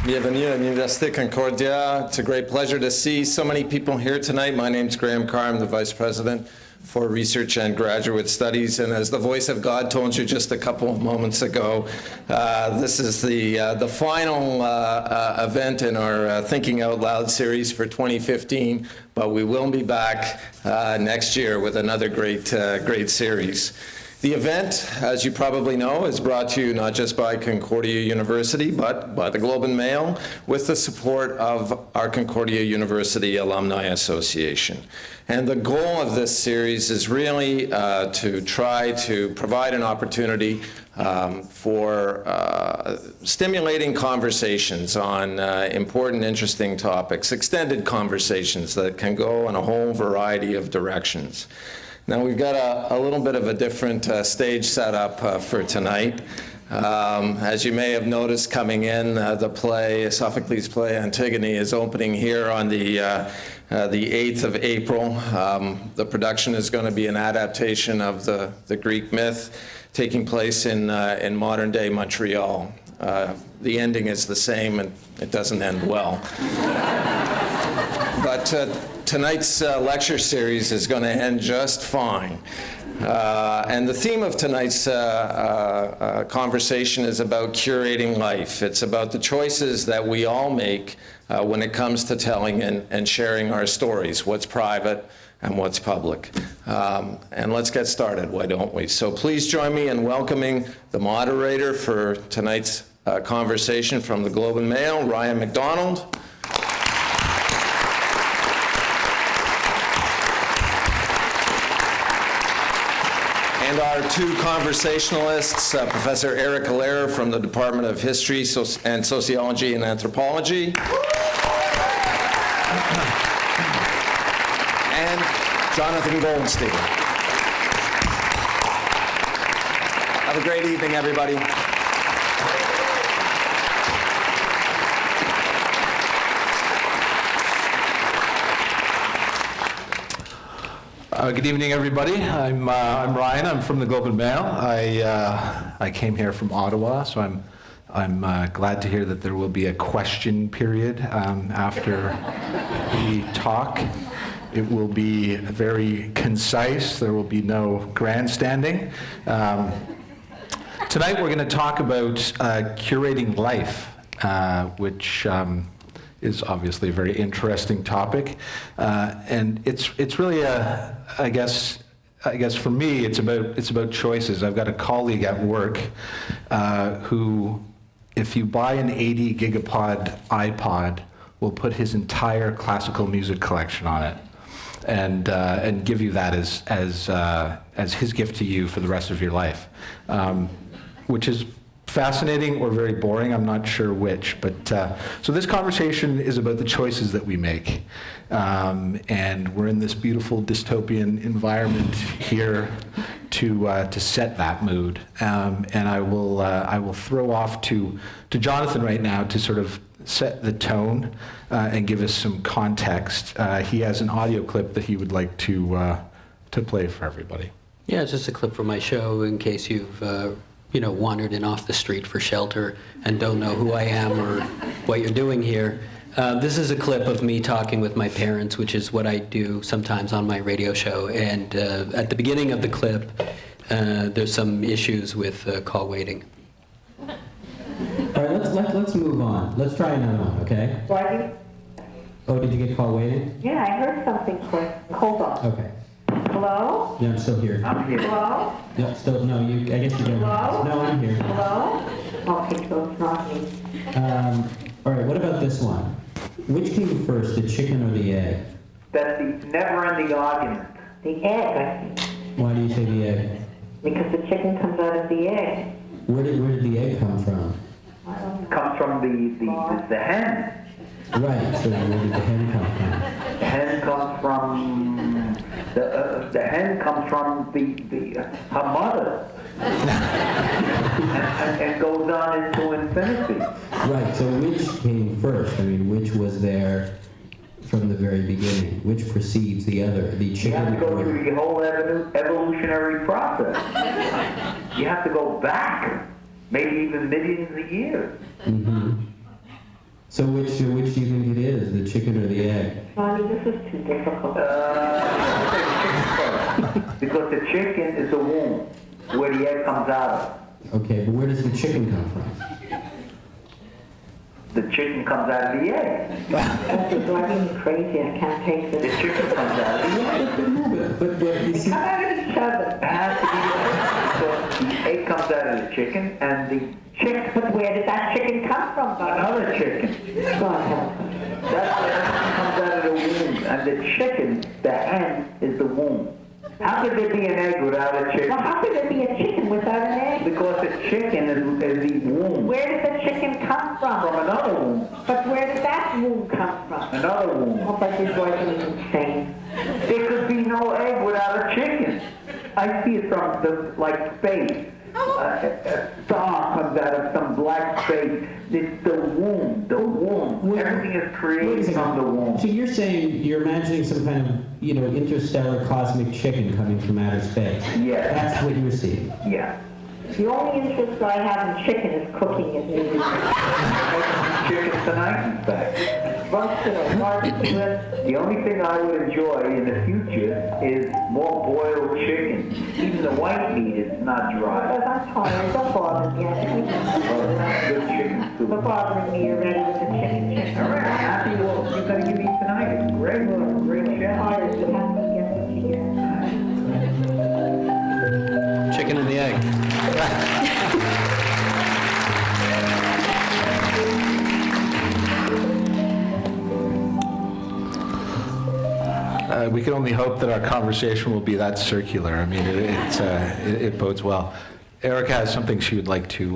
Bienvenue à l'Université Concordia. It's a great pleasure to see so many people here tonight. My name's Graham Carr. I'm the Vice President for Research and Graduate Studies. And as the voice of God told you just a couple of moments ago, this is the final event in our Thinking Out Loud series for 2015. But we will be back next year with another great series. The event, as you probably know, is brought to you not just by Concordia University, but by the Globe and Mail, with the support of our Concordia University Alumni Association. And the goal of this series is really to try to provide an opportunity for stimulating conversations on important, interesting topics, extended conversations that can go in a whole variety of directions. Now, we've got a little bit of a different stage set up for tonight. As you may have noticed coming in, the play, Sophocles' play Antigone, is opening here on the 8th of April. The production is going to be an adaptation of the Greek myth taking place in modern-day Montreal. The ending is the same, and it doesn't end well. But tonight's lecture series is going to end just fine. And the theme of tonight's conversation is about curating life. It's about the choices that we all make when it comes to telling and sharing our stories, what's private and what's public. And let's get started, why don't we? So please join me in welcoming the moderator for tonight's conversation from the Globe and Mail, Ryan MacDonald. And our two conversationalists, Professor Eric Lehrer from the Department of History and Sociology and Anthropology, and Jonathan Goldstein. Have a great evening, everybody. Good evening, everybody. I'm Ryan. I'm from the Globe and Mail. I came here from Ottawa, so I'm glad to hear that there will be a question period after we talk. It will be very concise. There will be no grandstanding. Tonight we're going to talk about curating life, which is obviously a very interesting topic, and it's really I guess for me it's about choices. I've got a colleague at work who, if you buy an 80 gigapod iPod, will put his entire classical music collection on it, and give you that as his gift to you for the rest of your life, which is fascinating or very boring, I'm not sure which, but so this conversation is about the choices that we make, and we're in this beautiful dystopian environment here to set that mood, and I will throw off to Jonathan right now to sort of set the tone and give us some context. He has an audio clip that he would like to play for everybody. Yeah, it's just a clip from my show in case you've wandered in off the street for shelter and don't know who I am or what you're doing here. This is a clip of me talking with my parents, which is what I do sometimes on my radio show. And at the beginning of the clip, there's some issues with call waiting. All right, let's move on. Let's try another one, okay? Why? Oh, did you get call waiting? Yeah, I heard something quick. Hold on. Okay. Hello? Yeah, I'm still here. I'm here. Hello? No, still, no, I guess you don't. Hello? No, I'm here. Hello? Okay, so it's not me. All right, what about this one? Which came first, the chicken or the egg? That's the never-ending argument. The egg, I think. Why do you say the egg? Because the chicken comes out of the egg. Where did the egg come from? I don't know. Comes from the hen. Right, so where did the hen come from? The hen comes from the hen comes from her mother, and goes on into infinity. Right, so which came first? I mean, which was there from the very beginning? Which precedes the other? The You chicken have to go or... through the whole evolutionary process. You have to go back, maybe even millions of years. Mm-hmm. So which do you think it is, the chicken or the egg? Ronnie, this is too difficult. Because the chicken is the womb, where the egg comes out of. Okay, but where does the chicken come from? The chicken comes out of the egg. This is driving me crazy. I can't take The this. chicken comes out of the egg. But you see, Come out of each other. It has to be the egg comes out of the chicken, and the chicken, But where did that chicken come from, Bob? another chicken. God help us. That's where that comes out of the womb, and the chicken, the hen, is the womb. How could there be an egg without a chicken? Well, how could there be a chicken without an egg? Because the chicken is the womb. Where did the chicken come From from? another womb. But where did that womb come from? Another womb. Oh, but you're driving me insane. There could be no egg without a chicken. I see it from the, like, space. A star comes out of some black space. It's the womb. The womb. Wait- Everything is wait a created second. from the womb. So you're saying you're imagining some kind of, interstellar cosmic chicken coming from outer space? Yes. That's what you're seeing. Yeah. The only interest I have in chicken is cooking it. Maybe Making chicken tonight, in fact. roasted or barbecue it. The only thing I would enjoy in the future is more boiled chicken. Even the white meat is not dry. Because I'm tired. Don't bother me. Well, that's good chicken You're soup. bothering me already with the chicken. All right, I'm happy. Well, you're going to give me tonight. It's great. Great chef. Tired. You have to get what you get. Chicken and the egg. We can only hope that our conversation will be that circular. I mean, it bodes well. Erica has something she would like to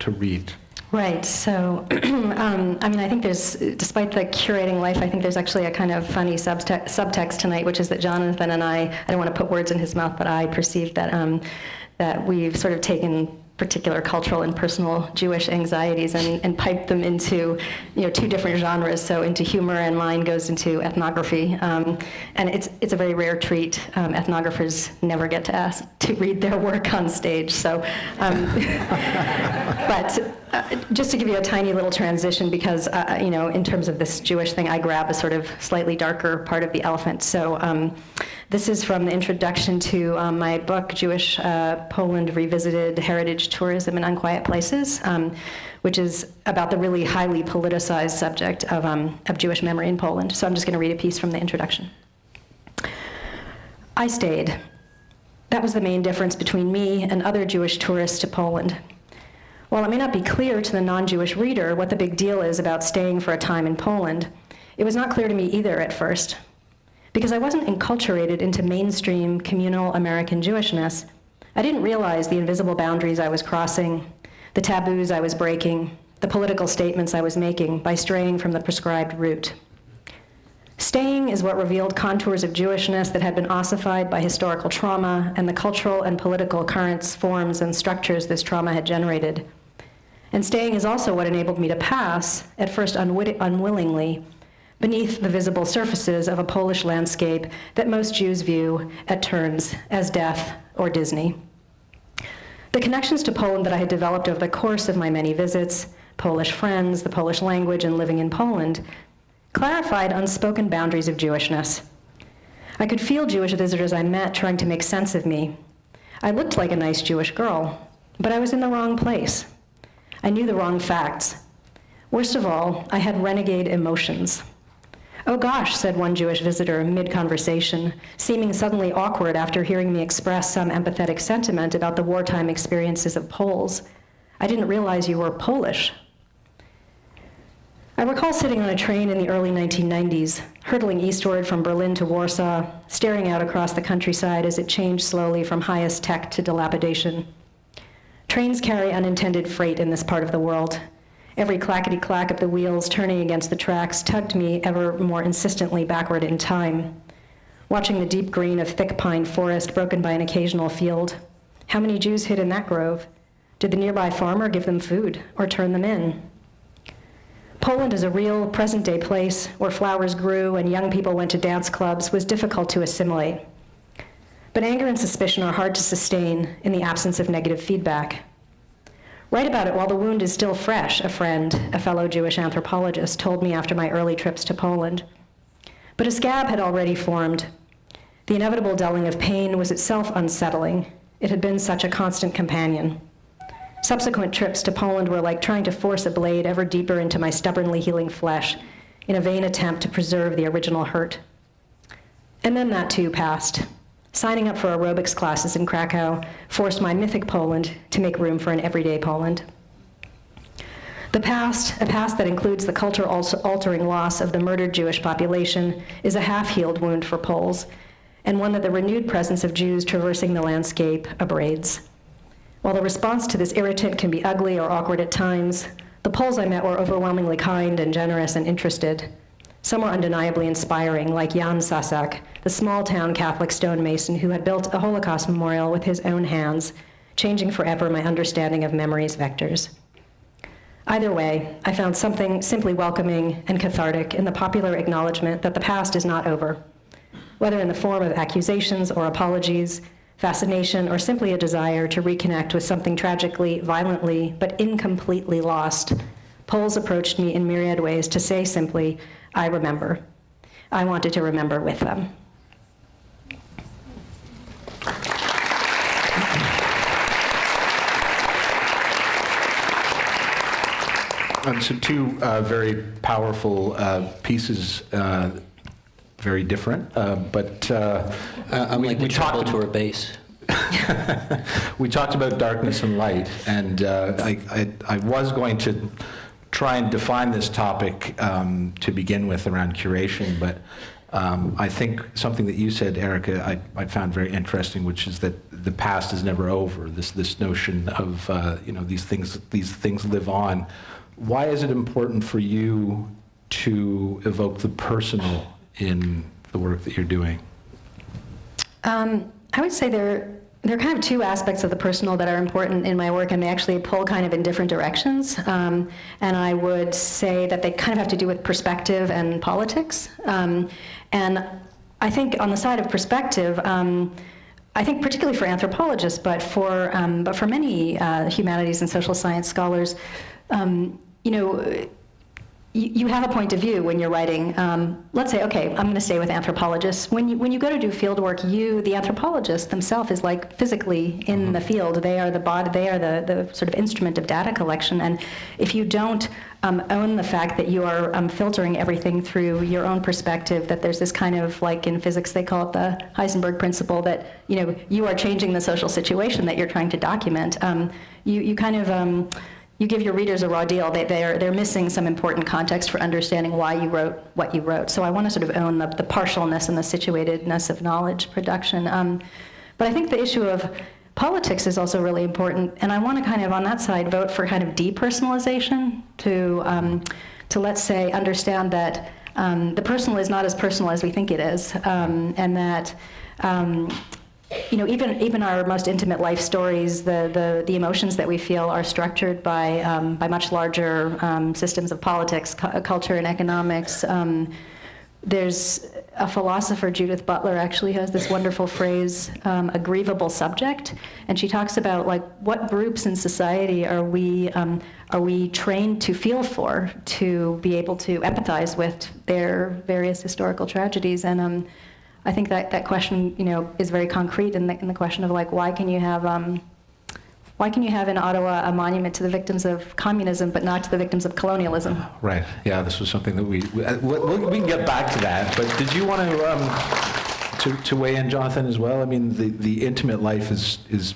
read. Right. So, I think there's, despite the curating life, I think there's actually a kind of funny subtext tonight, which is that Jonathan and I don't want to put words in his mouth, but I perceive that that we've sort of taken particular cultural and personal Jewish anxieties and piped them into, two different genres. So into humor, and mine goes into ethnography. And it's a very rare treat. Ethnographers never get to ask to read their work on stage. So, but just to give you a tiny little transition, because in terms of this Jewish thing, I grab a sort of slightly darker part of the elephant. So. This is from the introduction to my book, Jewish Poland Revisited: Heritage Tourism in Unquiet Places, which is about the really highly politicized subject of Jewish memory in Poland. So I'm just going to read a piece from the introduction. I stayed. That was the main difference between me and other Jewish tourists to Poland. While it may not be clear to the non-Jewish reader what the big deal is about staying for a time in Poland, it was not clear to me either at first. Because I wasn't enculturated into mainstream communal American Jewishness, I didn't realize the invisible boundaries I was crossing, the taboos I was breaking, the political statements I was making by straying from the prescribed route. Staying is what revealed contours of Jewishness that had been ossified by historical trauma and the cultural and political currents, forms, and structures this trauma had generated. And staying is also what enabled me to pass, at first unwillingly, beneath the visible surfaces of a Polish landscape that most Jews view, at turns, as death or Disney. The connections to Poland that I had developed over the course of my many visits, Polish friends, the Polish language, and living in Poland, clarified unspoken boundaries of Jewishness. I could feel Jewish visitors I met trying to make sense of me. I looked like a nice Jewish girl, but I was in the wrong place. I knew the wrong facts. Worst of all, I had renegade emotions. "Oh gosh," said one Jewish visitor mid-conversation, seeming suddenly awkward after hearing me express some empathetic sentiment about the wartime experiences of Poles. "I didn't realize you were Polish." I recall sitting on a train in the early 1990s, hurtling eastward from Berlin to Warsaw, staring out across the countryside as it changed slowly from highest tech to dilapidation. Trains carry unintended freight in this part of the world. Every clackety-clack of the wheels turning against the tracks tugged me ever more insistently backward in time. Watching the deep green of thick pine forest broken by an occasional field. How many Jews hid in that grove? Did the nearby farmer give them food or turn them in? Poland as a real, present-day place where flowers grew and young people went to dance clubs was difficult to assimilate. But anger and suspicion are hard to sustain in the absence of negative feedback. Write about it while the wound is still fresh, a friend, a fellow Jewish anthropologist, told me after my early trips to Poland. But a scab had already formed. The inevitable dulling of pain was itself unsettling. It had been such a constant companion. Subsequent trips to Poland were like trying to force a blade ever deeper into my stubbornly healing flesh in a vain attempt to preserve the original hurt. And then that too passed. Signing up for aerobics classes in Krakow forced my mythic Poland to make room for an everyday Poland. The past, a past that includes the culture-altering loss of the murdered Jewish population, is a half-healed wound for Poles, and one that the renewed presence of Jews traversing the landscape abrades. While the response to this irritant can be ugly or awkward at times, the Poles I met were overwhelmingly kind and generous and interested. Some were undeniably inspiring, like Jan Sasak, the small-town Catholic stonemason who had built a Holocaust memorial with his own hands, changing forever my understanding of memory's vectors. Either way, I found something simply welcoming and cathartic in the popular acknowledgement that the past is not over. Whether in the form of accusations or apologies, fascination, or simply a desire to reconnect with something tragically, violently, but incompletely lost, Poles approached me in myriad ways to say simply, I remember. I wanted to remember with them. So two very powerful pieces, very different, but I'm like the treble to her bass. we talked about darkness and light, and I was going to try and define this topic to begin with around curation, but I think something that you said, Erica, I found very interesting, which is that the past is never over. This notion of these things live on. Why is it important for you to evoke the personal in the work that you're doing? I would say there are kind of two aspects of the personal that are important in my work, and they actually pull kind of in different directions. And I would say that they kind of have to do with perspective and politics. And I think on the side of perspective, I think particularly for anthropologists, but for many humanities and social science scholars, you have a point of view when you're writing. Let's say, okay, I'm going to stay with anthropologists. When you go to do field work, the anthropologist themselves is like physically in the field. They are the body. They are the sort of instrument of data collection. And if you don't own the fact that you are filtering everything through your own perspective, that there's this kind of, like in physics, they call it the Heisenberg principle, that you are changing the social situation that you're trying to document. You kind of you give your readers a raw deal. They're missing some important context for understanding why you wrote what you wrote. So I want to sort of own the partialness and the situatedness of knowledge production. But I think the issue of politics is also really important, and I want to kind of, on that side, vote for kind of depersonalization, to let's say, understand that the personal is not as personal as we think it is, and that even our most intimate life stories, the emotions that we feel are structured by much larger systems of politics, culture, and economics. There's a philosopher, Judith Butler, actually has this wonderful phrase, a grievable subject, and she talks about like what groups in society are we trained to feel for, to be able to empathize with their various historical tragedies, and I think that question, is very concrete in the question of like why can you have in Ottawa a monument to the victims of communism but not to the victims of colonialism? Right. Yeah, this was something that we can get back to that. But did you want to weigh in, Jonathan, as well? I mean, the intimate life is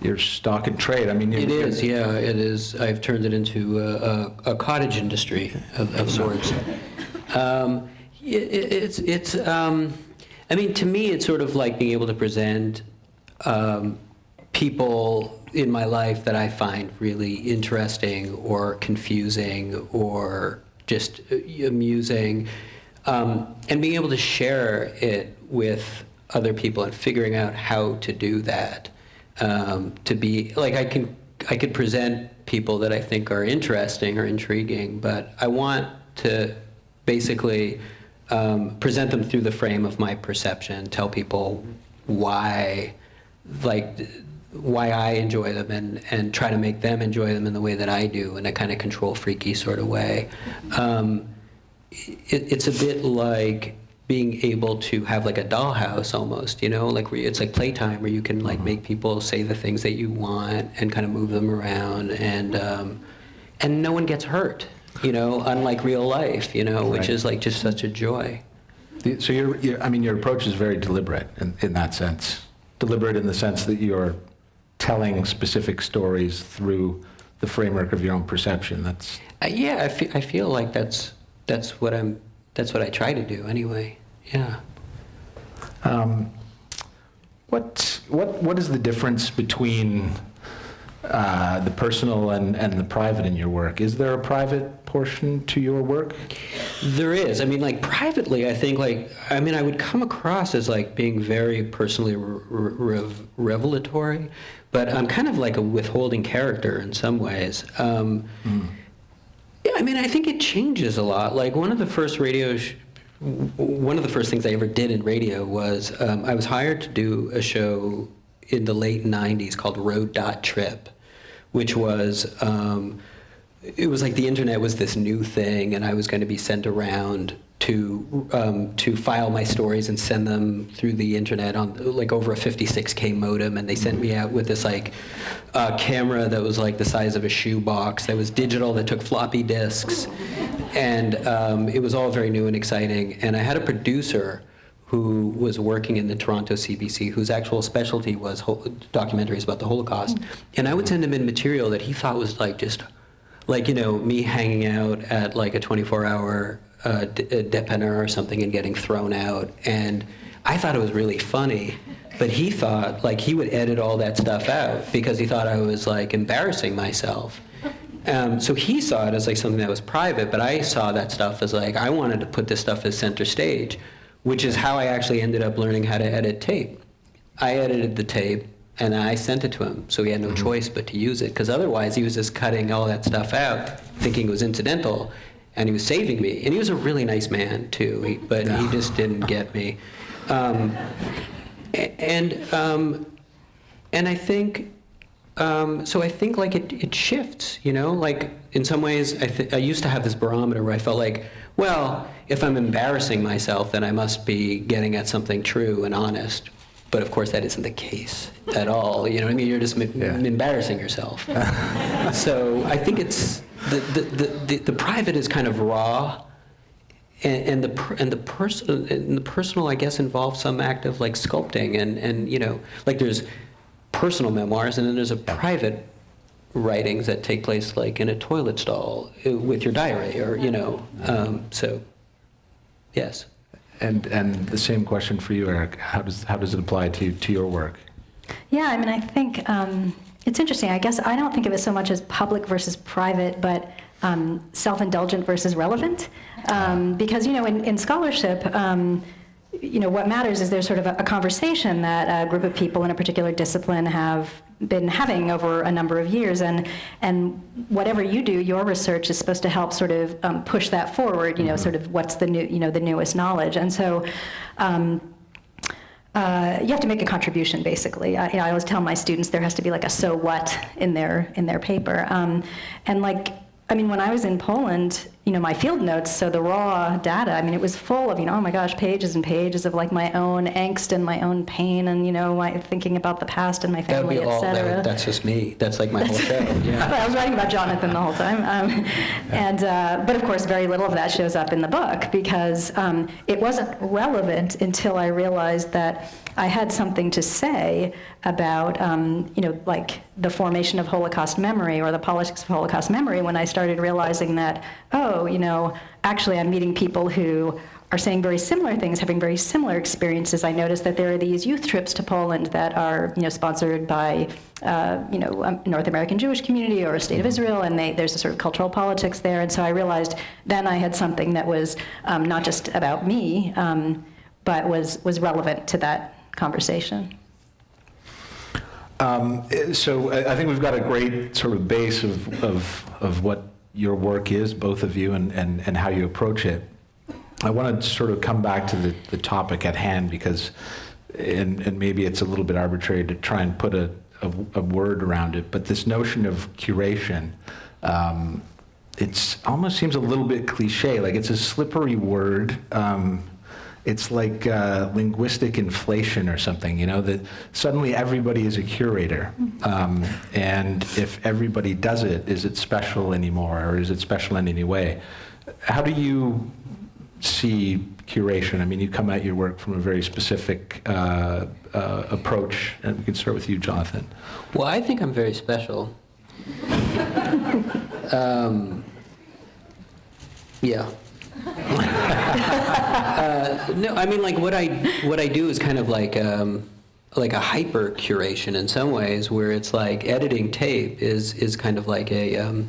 your stock and trade. I mean, it is. Yeah, it is. I've turned it into a cottage industry of sorts. I mean, to me, it's sort of like being able to present people in my life that I find really interesting or confusing or just amusing, and being able to share it with other people and figuring out how to do that. To be like, I could present people that I think are interesting or intriguing, but I want to basically present them through the frame of my perception, tell people why, like, why I enjoy them and try to make them enjoy them in the way that I do, in a kind of control freaky sort of way. It's a bit like being able to have like a dollhouse almost, like it's like playtime where you can like make people say the things that you want and kind of move them around, and no one gets hurt, unlike real life, which is like just such a joy. So your approach is very deliberate in that sense. Deliberate in the sense that you're telling specific stories through the framework of your own perception. That's I feel like that's what I try to do anyway. Yeah. What is the difference between the personal and the private in your work? Is there a private portion to your work? There is. I mean, like privately, I think I would come across as like being very personally revelatory, but I'm kind of like a withholding character in some ways. Yeah, I mean, I think it changes a lot. Like one of the first things I ever did in radio was I was hired to do a show in the late 90s called Road Trip, which was, it was like the internet was this new thing, and I was going to be sent around to file my stories and send them through the internet on like over a 56K modem, and they sent me out with this like camera that was like the size of a shoebox that was digital, that took floppy disks, and it was all very new and exciting. And I had a producer who was working in the Toronto CBC, whose actual specialty was documentaries about the Holocaust, and I would send him in material that he thought was like just like me hanging out at like a 24-hour dépanneur or something and getting thrown out, and I thought it was really funny, but he thought like he would edit all that stuff out because he thought I was like embarrassing myself. So he saw it as like something that was private, but I saw that stuff as like I wanted to put this stuff as center stage, which is how I actually ended up learning how to edit tape. I edited the tape and I sent it to him, so he had no choice but to use it, because otherwise he was just cutting all that stuff out, thinking it was incidental. And he was saving me, and he was a really nice man too. But he just didn't get me, and I think so. I think like it shifts, Like in some ways, I used to have this barometer where I felt like, well, if I'm embarrassing myself, then I must be getting at something true and honest. But of course, that isn't the case at all. You know what I mean? You're just embarrassing yourself. So I think it's. The private is kind of raw, and the personal, I guess, involves some act of like sculpting, and like there's personal memoirs, and then there's a private writings that take place like in a toilet stall with your diary, or so yes. And the same question for you, Eric. How does it apply to your work? Yeah, I mean, I think it's interesting. I guess I don't think of it so much as public versus private, but self-indulgent versus relevant. Because, in scholarship, what matters is there's sort of a conversation that a group of people in a particular discipline have been having over a number of years, and whatever you do, your research is supposed to help sort of push that forward, sort of what's the new, the newest knowledge. And so you have to make a contribution, basically. I always tell my students there has to be like a so what in their paper. And like, I mean, when I was in Poland, my field notes, so the raw data, I mean, it was full of, oh my gosh, pages and pages of like my own angst and my own pain, and my thinking about the past and my family, et cetera. That's just me. That's like my whole show. Yeah. I was writing about Jonathan the whole time. But of course, very little of that shows up in the book, because it wasn't relevant until I realized that I had something to say about, like the formation of Holocaust memory or the politics of Holocaust memory, when I started realizing that, actually I'm meeting people who are saying very similar things, having very similar experiences. I noticed that there are these youth trips to Poland that are, sponsored by, North American Jewish community or a state of Israel, and there's a sort of cultural politics there. And so I realized then I had something that was not just about me, but was relevant to that conversation. So I think we've got a great sort of base of what your work is, both of you, and how you approach it. I want to sort of come back to the topic at hand, because, and maybe it's a little bit arbitrary to try and put a a word around it, but this notion of curation, it's almost seems a little bit cliche, like it's a slippery word. It's like linguistic inflation or something, you know, that suddenly everybody is a curator. And if everybody does it, is it special anymore, or is it special in any way? How do you see curation? I mean, you come at your work from a very specific approach, and we can start with you, Jonathan. Well, I think I'm very special. Yeah. No, I mean, like what I do is kind of like a hyper curation in some ways, where it's like editing tape is kind of like a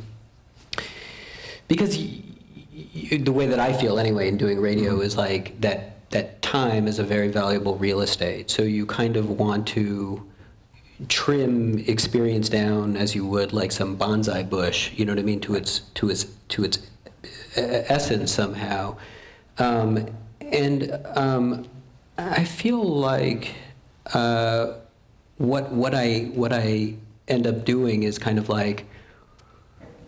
because the way that I feel anyway in doing radio is like that time is a very valuable real estate. So you kind of want to trim experience down as you would like some bonsai bush, you know what I mean, to its essence somehow. I feel like what I end up doing is kind of like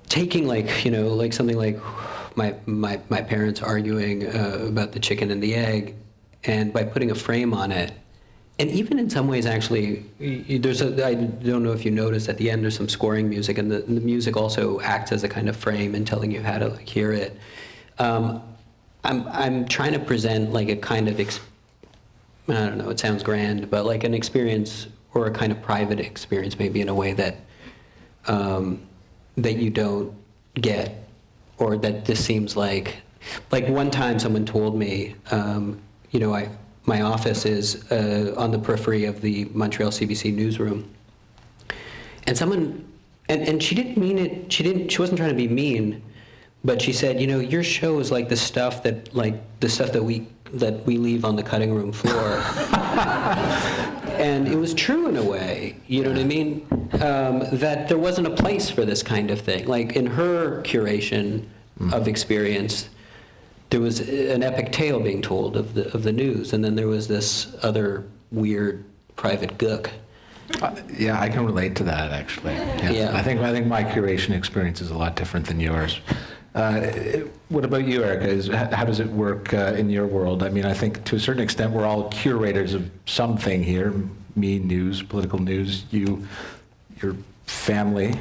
taking, like, you know, like something like my parents arguing about the chicken and the egg, and by putting a frame on it, and even in some ways actually I don't know if you noticed at the end there's some scoring music, and the music also acts as a kind of frame and telling you how to like hear it. I'm trying to present like a kind of I don't know, it sounds grand, but like an experience or a kind of private experience, maybe in a way that that you don't get, or that just seems like one time someone told me, you know, my office is on the periphery of the Montreal CBC newsroom, and someone, and she didn't mean it. She wasn't trying to be mean, but she said, you know, your show is like the stuff that we leave on the cutting room floor. And it was true in a way, you know what I mean? That there wasn't a place for this kind of thing. Like in her curation of experience, there was an epic tale being told of the news, and then there was this other weird private gook. Yeah, I can relate to that, actually. Yeah. I think my curation experience is a lot different than yours. What about you, Erica? How does it work in your world? I mean, I think to a certain extent we're all curators of something here. Me, news, political news. You, your family.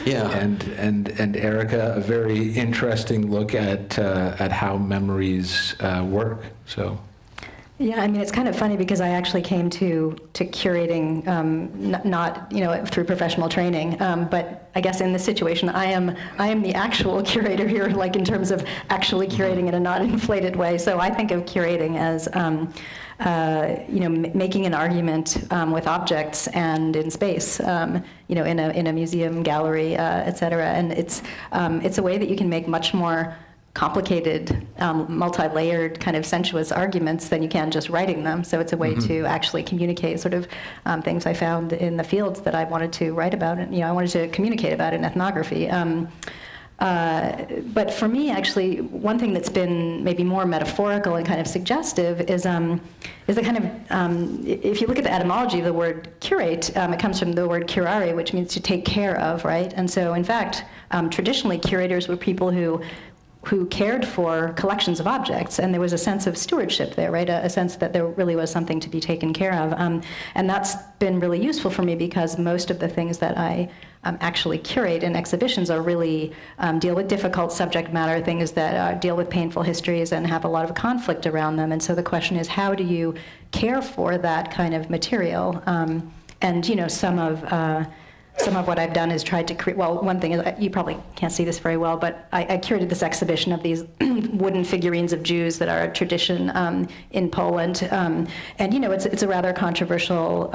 Yeah. And Erica, a very interesting look at how memories work. So. Yeah, I mean, it's kind of funny because I actually came to curating not, you know, through professional training, but I guess in this situation I am the actual curator here, like in terms of actually curating in a not inflated way. So I think of curating as you know, making an argument with objects and in space, you know, in a museum, gallery, et cetera. And it's a way that you can make much more complicated, multi-layered, kind of sensuous arguments than you can just writing them. So it's a way to actually communicate sort of things I found in the fields that I wanted to write about, and, you know, I wanted to communicate about in ethnography. But for me, actually, one thing that's been maybe more metaphorical and kind of suggestive is the kind of, if you look at the etymology of the word curate, it comes from the word curare, which means to take care of, right? And so, in fact, traditionally, curators were people who cared for collections of objects, and there was a sense of stewardship there, right? A sense that there really was something to be taken care of. And that's been really useful for me because most of the things that I actually curate in exhibitions are really deal with difficult subject matter, things that deal with painful histories and have a lot of conflict around them. And so the question is, how do you care for that kind of material? And, you know, some of what I've done is tried to create, well, one thing is, you probably can't see this very well, but I curated this exhibition of these wooden figurines of Jews that are a tradition in Poland. And, you know, it's a rather controversial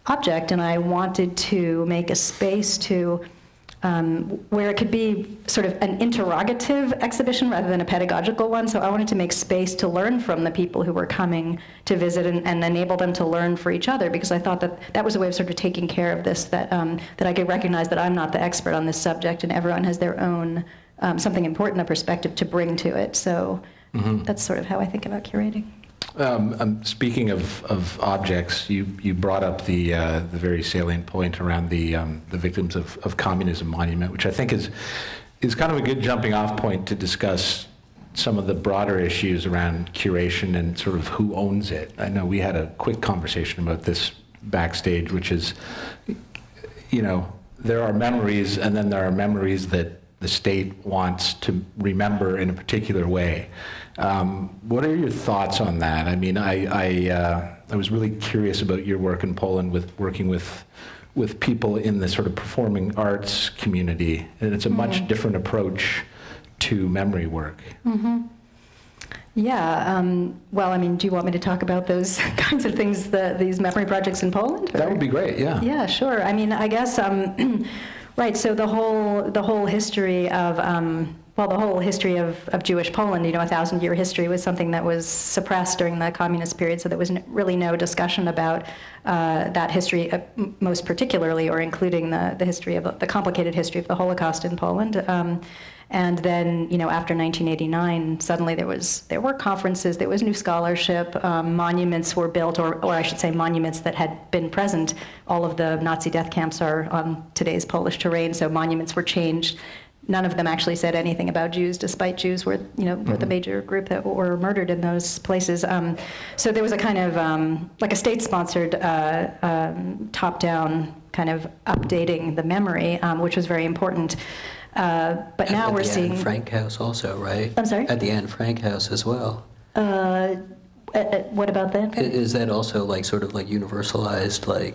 object, and I wanted to make a space to where it could be sort of an interrogative exhibition rather than a pedagogical one. So I wanted to make space to learn from the people who were coming to visit and enable them to learn for each other, because I thought that was a way of sort of taking care of this, that I could recognize that I'm not the expert on this subject and everyone has their own something important, a perspective to bring to it. So that's sort of how I think about curating. Speaking of objects, you brought up the very salient point around the Victims of Communism monument, which I think is kind of a good jumping off point to discuss some of the broader issues around curation and sort of who owns it. I know we had a quick conversation about this backstage, which is, there are memories, and then there are memories that the state wants to remember in a particular way. What are your thoughts on that? I mean, I was really curious about your work in Poland with working with people in the sort of performing arts community, and it's a much different approach to memory work. Mm-hmm. Yeah. Well, I mean, do you want me to talk about those kinds of things, these memory projects in Poland? Or? That would be great. Yeah. Yeah, sure. I mean, I guess. Right. So the whole history of the whole history of Jewish Poland, 1,000-year history, was something that was suppressed during the communist period. So there was really no discussion about that history, most particularly, or including the history of the complicated history of the Holocaust in Poland. And then, after 1989, suddenly there were conferences, there was new scholarship, monuments were built, or I should say monuments that had been present. All of the Nazi death camps are on today's Polish terrain, so monuments were changed. None of them actually said anything about Jews, despite Jews were, were the major group that were murdered in those places. So there was a kind of, like a state-sponsored, top-down kind of updating the memory, which was very important. But now we're seeing... At the Anne Frank House also, right? I'm sorry? At the Anne Frank House as well. What about that? Is that also sort of universalized,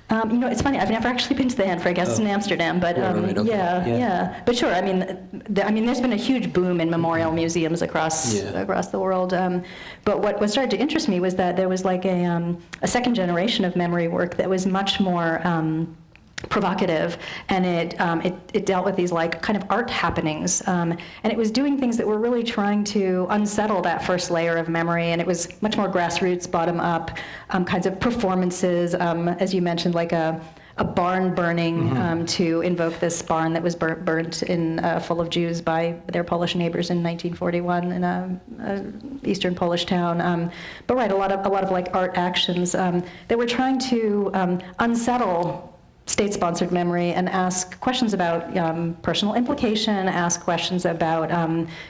it's funny. I've never actually been to the Anne Frank House in Amsterdam, but right, okay. yeah. But sure. I mean, there's been a huge boom in memorial museums across the world. But what started to interest me was that there was a second generation of memory work that was much more provocative, and it dealt with these kind of art happenings, and it was doing things that were really trying to unsettle that first layer of memory, and it was much more grassroots, bottom up kinds of performances, as you mentioned, like a barn burning to invoke this barn that was burnt in full of Jews by their Polish neighbors in 1941 in a eastern Polish town. But right, a lot of art actions that were trying to unsettle state-sponsored memory and ask questions about personal implication, ask questions about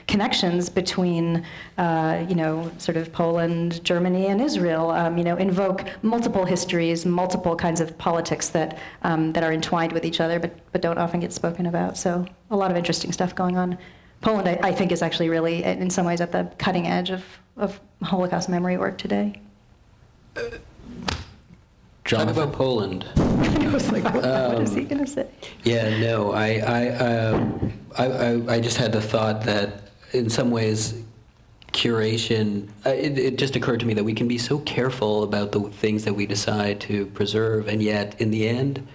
connections between, sort of Poland, Germany, and Israel, invoke multiple histories, multiple kinds of politics that are entwined with each other but don't often get spoken about. So a lot of interesting stuff going on. Poland, I think, is actually really, in some ways, at the cutting edge of Holocaust memory work today. Jonathan? Talk about Poland. I was like, what is he going to say? Yeah, no, I just had the thought that in some ways curation, it just occurred to me that we can be so careful about the things that we decide to preserve, and yet in the end,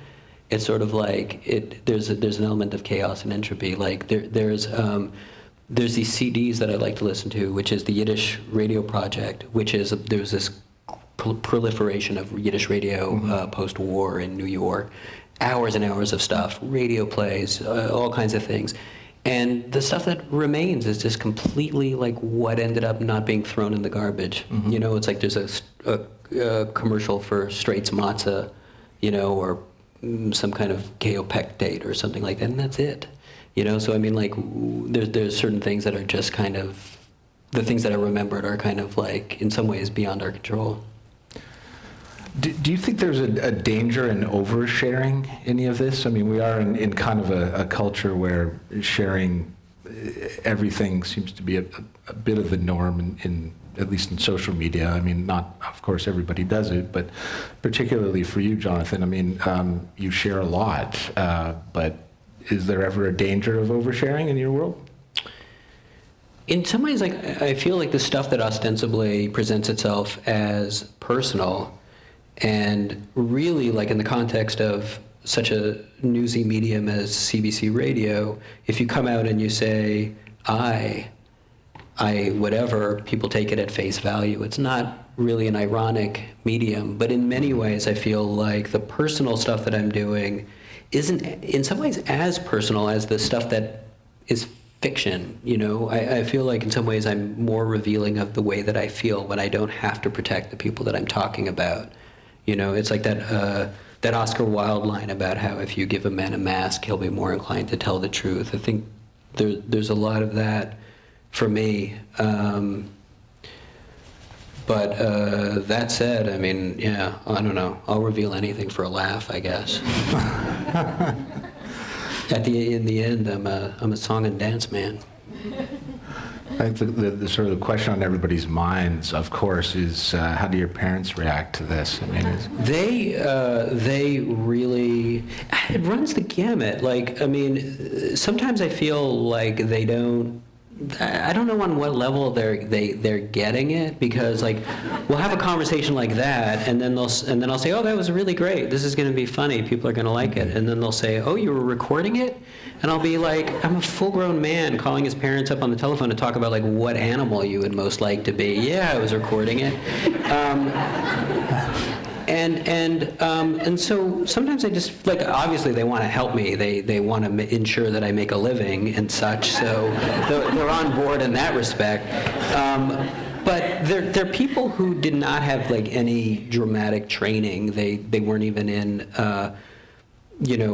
it's sort of there's an element of chaos and entropy. There's these CDs that I like to listen to, which is the Yiddish Radio Project, there's this proliferation of Yiddish radio post-war in New York, hours and hours of stuff, radio plays, all kinds of things. And the stuff that remains is just completely what ended up not being thrown in the garbage. It's there's a commercial for Straits Matzah, or some kind of kaopectate or something like that, and that's it. So I mean, there's certain things that are just kind of, the things that I remembered are kind of in some ways beyond our control. Do you think there's a danger in oversharing any of this? I mean, we are in kind of a culture where sharing everything seems to be a bit of the norm, at least in social media. I mean, not, of course, everybody does it, but particularly for you, Jonathan, I mean, you share a lot, but is there ever a danger of oversharing in your world? In some ways, I feel like the stuff that ostensibly presents itself as personal, and really, in the context of such a newsy medium as CBC Radio, if you come out and you say, I whatever, people take it at face value. It's not really an ironic medium, but in many ways, I feel like the personal stuff that I'm doing isn't, in some ways, as personal as the stuff that is fiction, you know. I feel like in some ways I'm more revealing of the way that I feel when I don't have to protect the people that I'm talking about. You know, it's like that Oscar Wilde line about how if you give a man a mask, he'll be more inclined to tell the truth. I think there's a lot of that for me. But that said, I mean, yeah, I don't know. I'll reveal anything for a laugh, I guess. In the end, I'm a song and dance man. I think the sort of the question on everybody's minds, of course, is how do your parents react to this? I mean, they really, it runs the gamut. Like, I mean, sometimes I feel like they don't. I don't know on what level they're getting it, because like we'll have a conversation like that, and then I'll say, oh, that was really great, this is going to be funny, people are going to like it, and then they'll say, oh, you were recording it, and I'll be like, I'm a full-grown man calling his parents up on the telephone to talk about like what animal you would most like to be. Yeah, I was recording it. And so sometimes I just, like, obviously they want to help me. They want to ensure that I make a living and such, so they're on board in that respect. But they're people who did not have, like, any dramatic training. They weren't even in,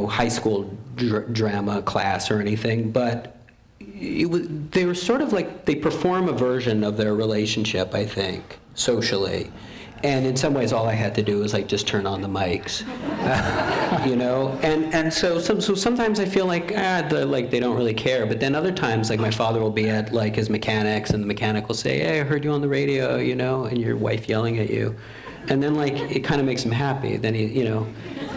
high school drama class or anything, but they were sort of like, they perform a version of their relationship, I think, socially. And in some ways, all I had to do was like just turn on the mics, And so sometimes I feel like they don't really care. But then other times, like my father will be at like his mechanics, and the mechanic will say, "Hey, I heard you on the radio," and your wife yelling at you, and then like it kind of makes him happy. Then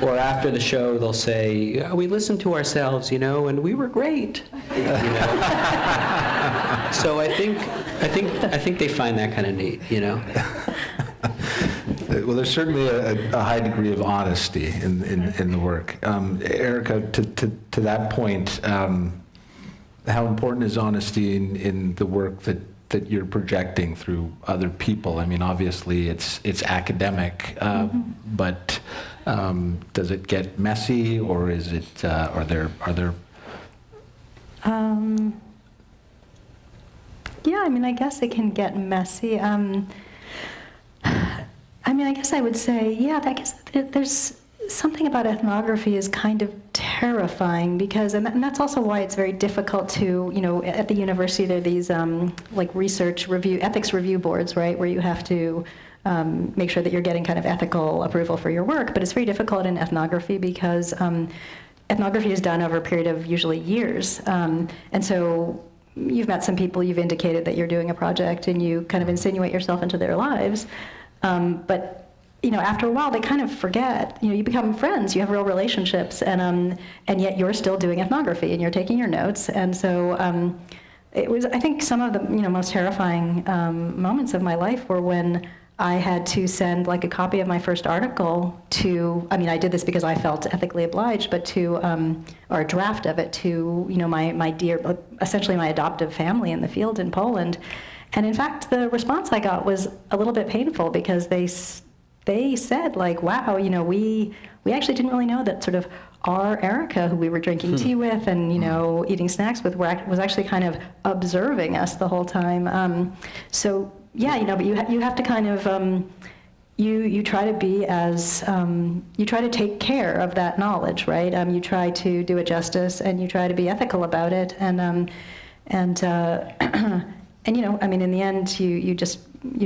or after the show they'll say, "We listened to ourselves, and we were great." So I think they find that kind of neat, Well, there's certainly a high degree of honesty in the work. Erica, to that point, how important is honesty in the work that you're projecting through other people? I mean, obviously it's academic, but does it get messy, or is it? Are there? Yeah, I mean, I guess it can get messy. I guess I would say, yeah, I guess there's something about ethnography is kind of terrifying, because, and that's also why it's very difficult to, at the university there are these like research review, ethics review boards, right, where you have to make sure that you're getting kind of ethical approval for your work, but it's very difficult in ethnography because ethnography is done over a period of usually years, and so you've met some people, you've indicated that you're doing a project, and you kind of insinuate yourself into their lives. But after a while, they kind of forget. You become friends. You have real relationships, and yet you're still doing ethnography, and you're taking your notes. And so it was. I think some of the most terrifying moments of my life were when I had to send like a copy of my first article to. I did this because I felt ethically obliged, but or a draft of it to my dear, essentially my adoptive family in the field in Poland. And in fact, the response I got was a little bit painful, because they said, like, wow, we actually didn't really know that sort of our Erica, who we were drinking tea with and, eating snacks with, was actually kind of observing us the whole time. So, yeah, but you have to kind of, you try to be as, you try to take care of that knowledge, right? You try to do it justice, and you try to be ethical about it. And in the end, you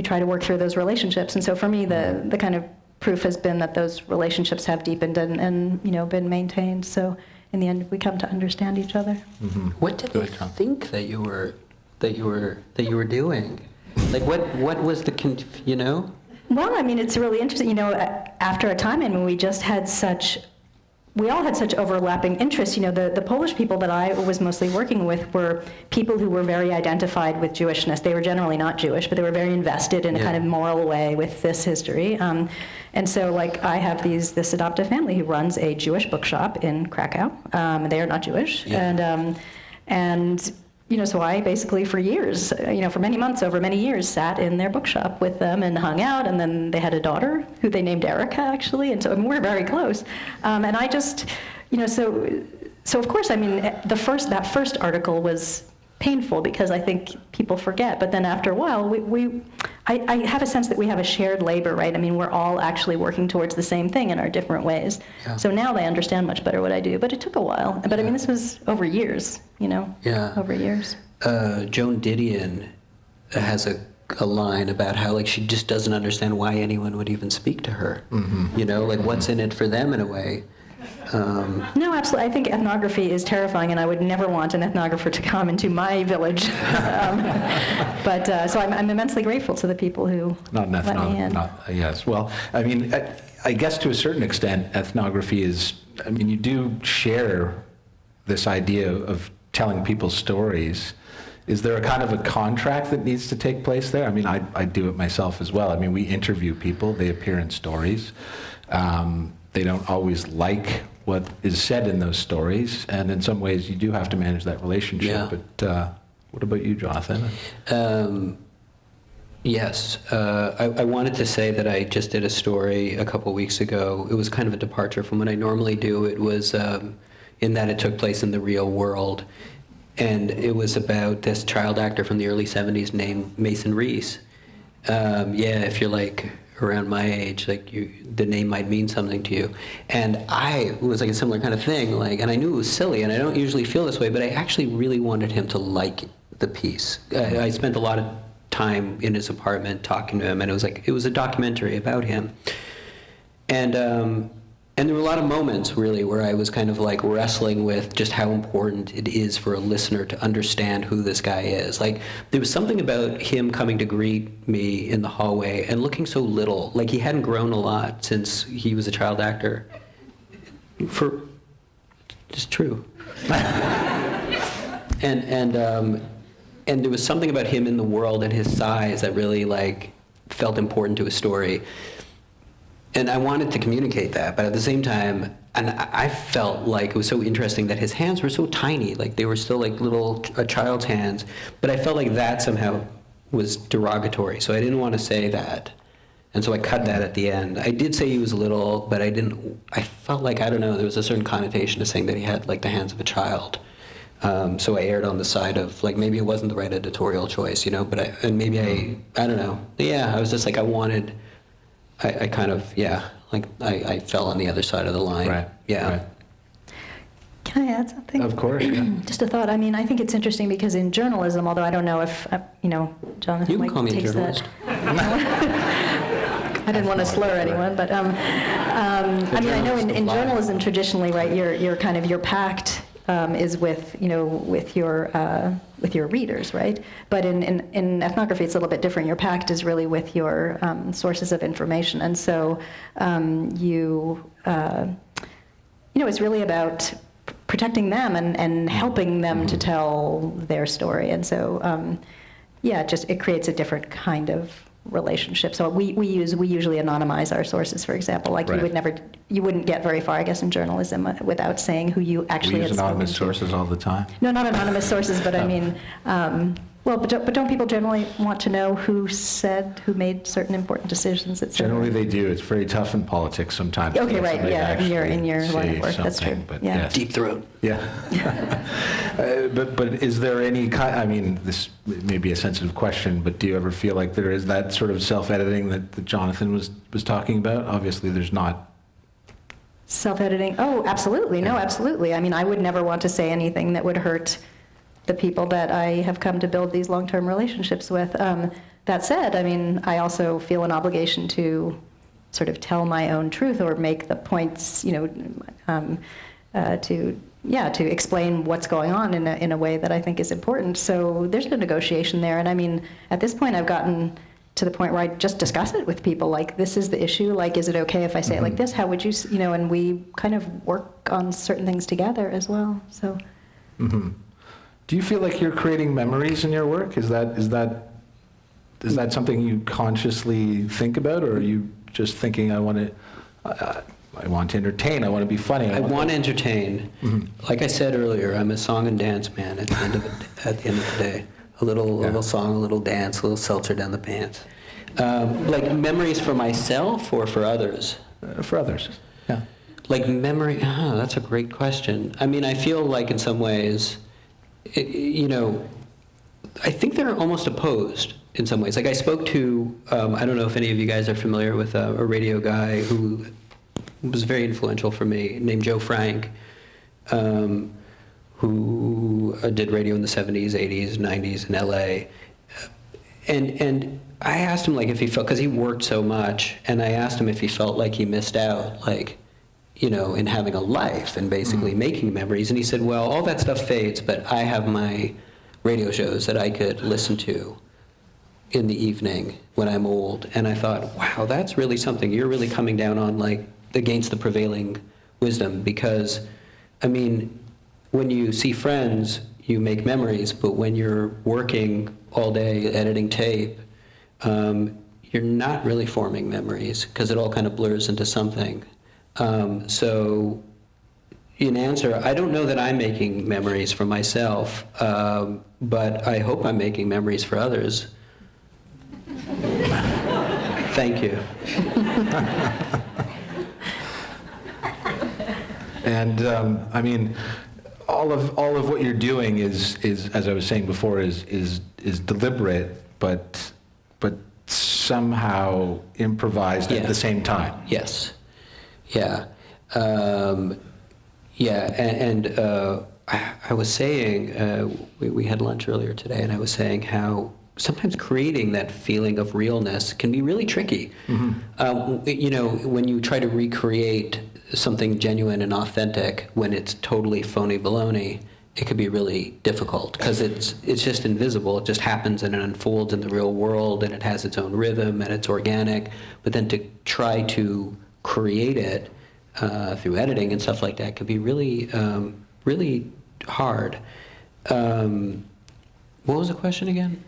try to work through those relationships. And so for me, the kind of proof has been that those relationships have deepened and been maintained. So in the end, we come to understand each other. Mm-hmm. What did they think that you were doing? Like what was the Well, it's really interesting. After a time, we all had such overlapping interests. The Polish people that I was mostly working with were people who were very identified with Jewishness. They were generally not Jewish, but they were very invested in a kind of moral way with this history. And so, like, I have this adoptive family who runs a Jewish bookshop in Krakow. They are not Jewish, and so I basically for years, for many months, over many years, sat in their bookshop with them and hung out. And then they had a daughter who they named Erica, actually. And so we're very close. And I just, so of course, that first article was painful because I think people forget. But then after a while, I have a sense that we have a shared labor, right? I mean, we're all actually working towards the same thing in our different ways. Yeah. So now they understand much better what I do. But it took a while. But I mean, this was over years, over years. Joan Didion has a line about how like she just doesn't understand why anyone would even speak to her. Like what's in it for them in a way. No, absolutely. I think ethnography is terrifying, and I would never want an ethnographer to come into my village. So I'm immensely grateful to the people who Not an let me in. Yes. Well, I mean, I guess to a certain extent, ethnography is, I mean, you do share this idea of telling people's stories. Is there a kind of a contract that needs to take place there? I mean, I do it myself as well. I mean, we interview people, they appear in stories. They don't always like what is said in those stories, and in some ways you do have to manage that relationship. Yeah. But what about you, Jonathan? Yes. I wanted to say that I just did a story a couple weeks ago. It was kind of a departure from what I normally do. It was in that it took place in the real world. And it was about this child actor from the early 70s named Mason Reese. If you're like around my age, like the name might mean something to you. And it was like a similar kind of thing, and I knew it was silly, and I don't usually feel this way, but I actually really wanted him to like the piece. I spent a lot of time in his apartment talking to him, and it was a documentary about him. And there were a lot of moments, really, where I was kind of like wrestling with just how important it is for a listener to understand who this guy is. Like, there was something about him coming to greet me in the hallway and looking so little. Like, he hadn't grown a lot since he was a child actor. It's true. And there was something about him in the world and his size that really, felt important to his story. And I wanted to communicate that, but at the same time, and I felt like it was so interesting that his hands were so tiny, like they were still like a child's hands, but I felt like that somehow was derogatory, so I didn't want to say that. And so I cut that at the end. I did say he was little, but I felt like, I don't know, there was a certain connotation to saying that he had like the hands of a child. So I erred on the side of maybe it wasn't the right editorial choice, but I don't know. Yeah, I was just like, I kind of, I fell on the other side of the line. Right. Yeah. Right. Can I add something? Of course, yeah. Just a thought. I mean, I think it's interesting because in journalism, although I don't know if, Jonathan You can call me a journalist. I didn't want to slur anyone, but I mean, I know in journalism traditionally, right, your pact is with your readers, right? But in ethnography, it's a little bit different. Your pact is really with your sources of information, and so it's really about protecting them and helping them to tell their story. And so, it creates a different kind of relationship. So we usually anonymize our sources, for example. Like Right. you wouldn't get very far, I guess, in journalism without saying who you actually We use had spoken anonymous to. sources all the time. No, not anonymous sources, but I mean, but don't people generally want to know who made certain important decisions, et cetera? Generally they do. It's very tough in politics sometimes. Okay, to right, somebody yeah, in your actually line of say work, that's true, something, but yeah. yes. Deep throat. Yeah. But is there any kind, I mean, this may be a sensitive question, but do you ever feel like there is that sort of self-editing that Jonathan was talking about? Obviously there's not. Self-editing? Oh, absolutely. No, absolutely. I mean, I would never want to say anything that would hurt the people that I have come to build these long-term relationships with. That said, I mean, I also feel an obligation to sort of tell my own truth or make the points, to explain what's going on in a way that I think is important. So there's no negotiation there. And I mean, at this point, I've gotten to the point where I just discuss it with people. Like, this is the issue. Like, is it okay if I say it like this? How would you, and we kind of work on certain things together as well. So. Mm-hmm. Do you feel like you're creating memories in your work? Is that something you consciously think about, or are you just thinking, I want to entertain, I want to be funny? I want to entertain. Mm-hmm. Like I said earlier, I'm a song and dance man at the end of the day. A little song, a little dance, a little seltzer down the pants. Like memories for myself or for others? For others, yeah. Like memory, that's a great question. I mean, I feel like in some ways, I think they're almost opposed in some ways. Like I spoke to, I don't know if any of you guys are familiar with a radio guy who was very influential for me, named Joe Frank, who did radio in the 70s, 80s, 90s in LA. And I asked him, like, if he felt, because he worked so much, and I asked him if he felt like he missed out, like, you know, in having a life and basically making memories. And he said, well, all that stuff fades, but I have my radio shows that I could listen to in the evening when I'm old. And I thought, wow, that's really something. You're really coming down on, like, against the prevailing wisdom, because, I mean, when you see friends, you make memories, but when you're working all day editing tape, you're not really forming memories because it all kind of blurs into something. So in answer, I don't know that I'm making memories for myself, but I hope I'm making memories for others. Thank you. And I mean, all of what you're doing is as I was saying before, is deliberate, but somehow improvised at the same time. Yes. Yeah. I was saying, we had lunch earlier today, and I was saying how sometimes creating that feeling of realness can be really tricky. Mm-hmm. You know, when you try to recreate something genuine and authentic when it's totally phony baloney, it could be really difficult because it's just invisible. It just happens and it unfolds in the real world, and it has its own rhythm and it's organic. But then to try to create it through editing and stuff like that could be really, really hard. What was the question again?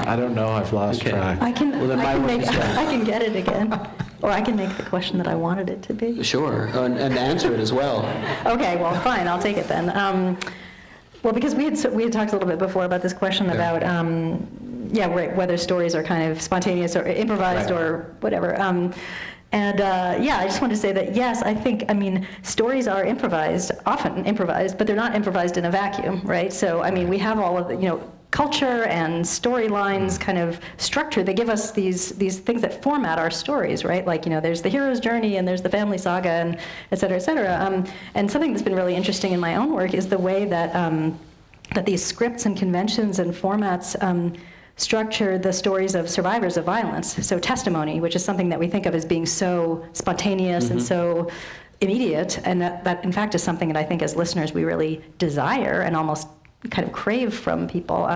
I don't know. I've lost track. I can get it again. Or I can make the question that I wanted it to be. Sure, and answer it as well. Okay, well, fine, I'll take it then. Well, because we had talked a little bit before about this question about, whether stories are kind of spontaneous or improvised or whatever. I just wanted to say that, yes, I mean, stories are improvised, often improvised, but they're not improvised in a vacuum, right? So, I mean, we have all of the, culture and storylines kind of structure. They give us these things that format our stories, right? Like, there's the hero's journey and there's the family saga and et cetera, et cetera. And something that's been really interesting in my own work is the way that that these scripts and conventions and formats structure the stories of survivors of violence. So testimony, which is something that we think of as being so spontaneous and so immediate, and that in fact is something that I think as listeners we really desire and almost kind of crave from people.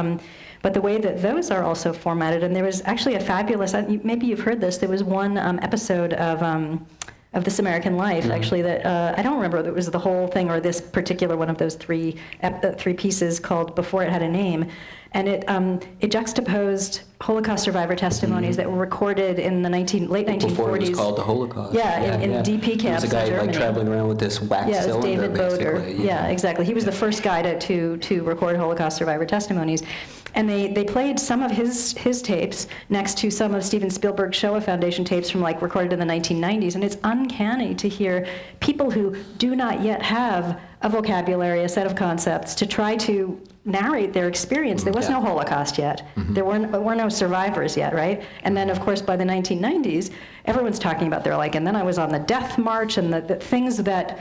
But the way that those are also formatted, and there was actually a fabulous, maybe you've heard this, there was one episode of This American Life, actually, that I don't remember if it was the whole thing or this particular one of those three pieces called Before It Had a Name. And it juxtaposed Holocaust survivor testimonies that were recorded in the late 1940s. Before it was called the Holocaust. In DP camps in Germany. There was a guy traveling around with this wax cylinder, David Boder. basically. Yeah, exactly. He was the first guy to record Holocaust survivor testimonies. And they played some of his tapes next to some of Steven Spielberg's Shoah Foundation tapes from recorded in the 1990s. And it's uncanny to hear people who do not yet have a vocabulary, a set of concepts to try to narrate their experience. There was no Holocaust yet. There were no survivors yet, right? And then, of course, by the 1990s, everyone's talking about and then I was on the death march, and the things that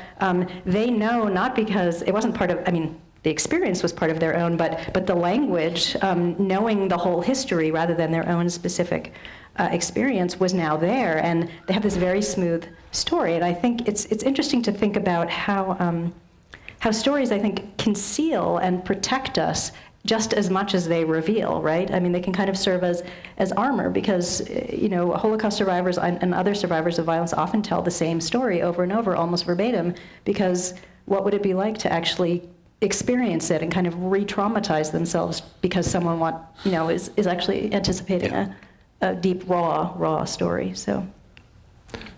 they know, not because it wasn't part of, the experience was part of their own, but the language, knowing the whole history rather than their own specific experience was now there, and they have this very smooth story. And I think it's interesting to think about how stories, I think, conceal and protect us just as much as they reveal, right? I mean, they can kind of serve as armor because, Holocaust survivors and other survivors of violence often tell the same story over and over, almost verbatim, because what would it be like to actually experience it and kind of re-traumatize themselves because someone is actually anticipating a deep, raw story, so.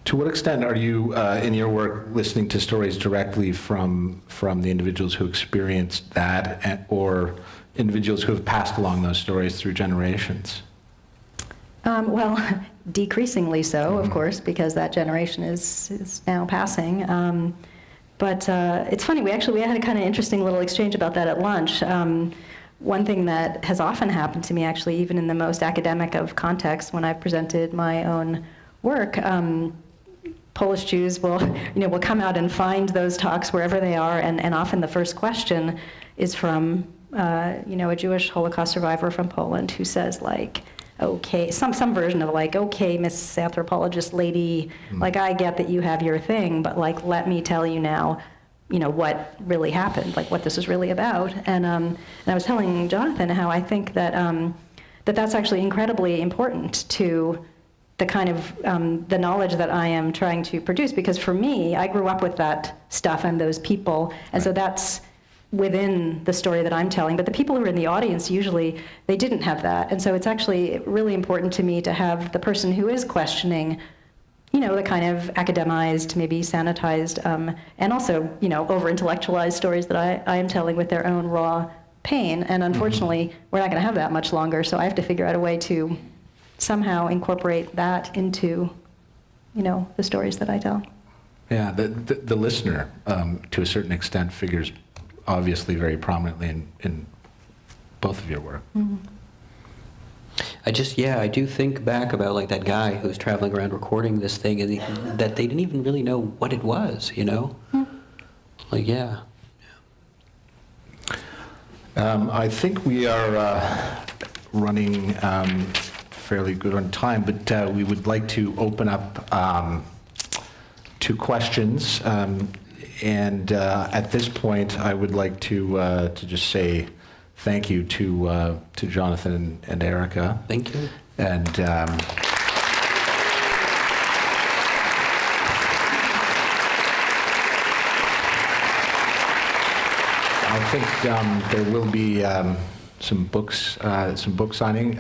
To what extent are you, in your work, listening to stories directly from the individuals who experienced that, or individuals who have passed along those stories through generations? Well, decreasingly so, of course, because that generation is now passing. But it's funny, we had a kind of interesting little exchange about that at lunch. one thing that has often happened to me, actually, even in the most academic of contexts, when I've presented my own work, Polish Jews will come out and find those talks wherever they are, and often the first question is from a Jewish Holocaust survivor from Poland who says, like, okay, some version of like, okay, Miss Anthropologist lady, like, I get that you have your thing, but like, let me tell you now, what really happened, like what this is really about. And I was telling Jonathan how I think that that's actually incredibly important to the kind of the knowledge that I am trying to produce, because for me, I grew up with that stuff and those people, and so that's within the story that I'm telling. But the people who are in the audience, usually, they didn't have that. And so it's actually really important to me to have the person who is questioning, the kind of academized, maybe sanitized, and also, over-intellectualized stories that I am telling with their own raw pain. And unfortunately, we're not going to have that much longer, so I have to figure out a way to somehow incorporate that into, the stories that I tell. Yeah, the listener, to a certain extent, figures obviously very prominently in both of your work. Mm-hmm. I do think back about like that guy who's traveling around recording this thing, and that they didn't even really know what it was, Like, yeah. I think we are running fairly good on time, but we would like to open up to questions. And at this point, I would like to just say thank you to Jonathan and Erica. Thank you. And I think there will be some book signing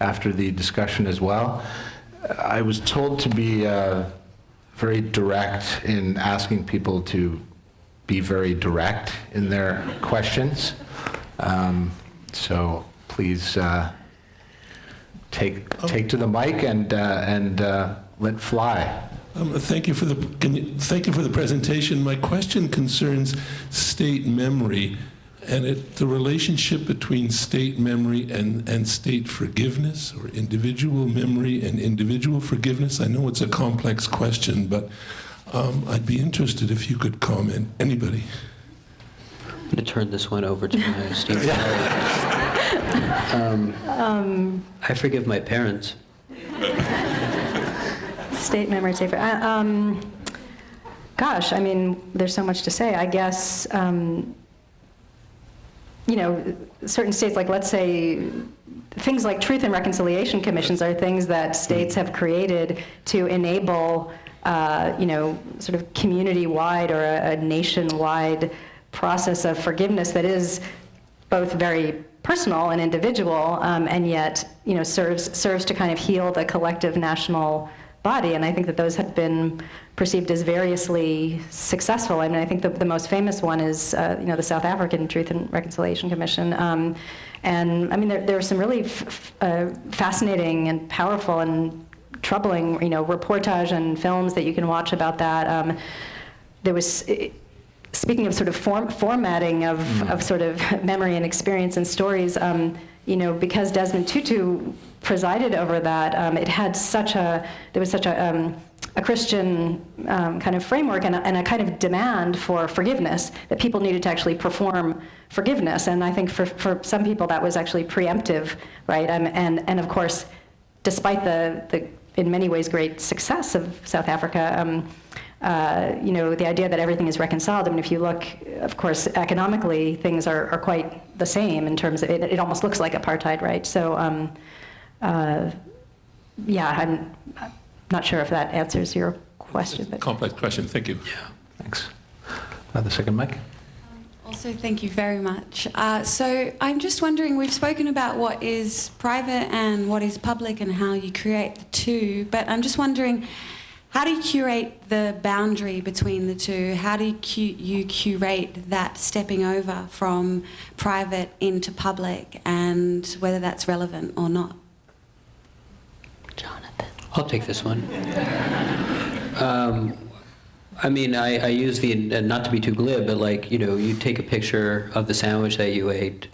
after the discussion as well. I was told to be very direct in asking people to be very direct in their questions. So please take to the mic and let fly. Thank you for the presentation. My question concerns state memory and the relationship between state memory and state forgiveness, or individual memory and individual forgiveness. I know it's a complex question, but I'd be interested if you could comment. Anybody? I'm going to turn this one over to my esteemed colleague. I forgive my parents. State memory, state gosh, I mean, there's so much to say. I guess, certain states, like, let's say, things like truth and reconciliation commissions are things that states have created to enable, sort of community-wide or a nation-wide process of forgiveness that is both very personal and individual, and yet, serves to kind of heal the collective national body. And I think that those have been perceived as variously successful. I mean, I think the most famous one is, the South African Truth and Reconciliation Commission. And I mean, there are some really fascinating and powerful and troubling, reportage and films that you can watch about that. There was, speaking of sort of formatting of sort of memory and experience and stories, because Desmond Tutu presided over that, there was such a Christian kind of framework and a kind of demand for forgiveness, that people needed to actually perform forgiveness. And I think for some people that was actually preemptive, right? And of course, despite the in many ways great success of South Africa, the idea that everything is reconciled. I mean, if you look, of course, economically, things are quite the same in terms of it almost looks like apartheid, right? So, I'm not sure if that answers your question. It's a complex question. Thank you. Yeah. Thanks. The second mic. Also, thank you very much. So I'm just wondering, we've spoken about what is private and what is public and how you create the two, but I'm just wondering, how do you curate the boundary between the two? How do you curate that stepping over from private into public, and whether that's relevant or not? Jonathan. I'll take this one. I mean, I use the, not to be too glib, but like, you take a picture of the sandwich that you ate,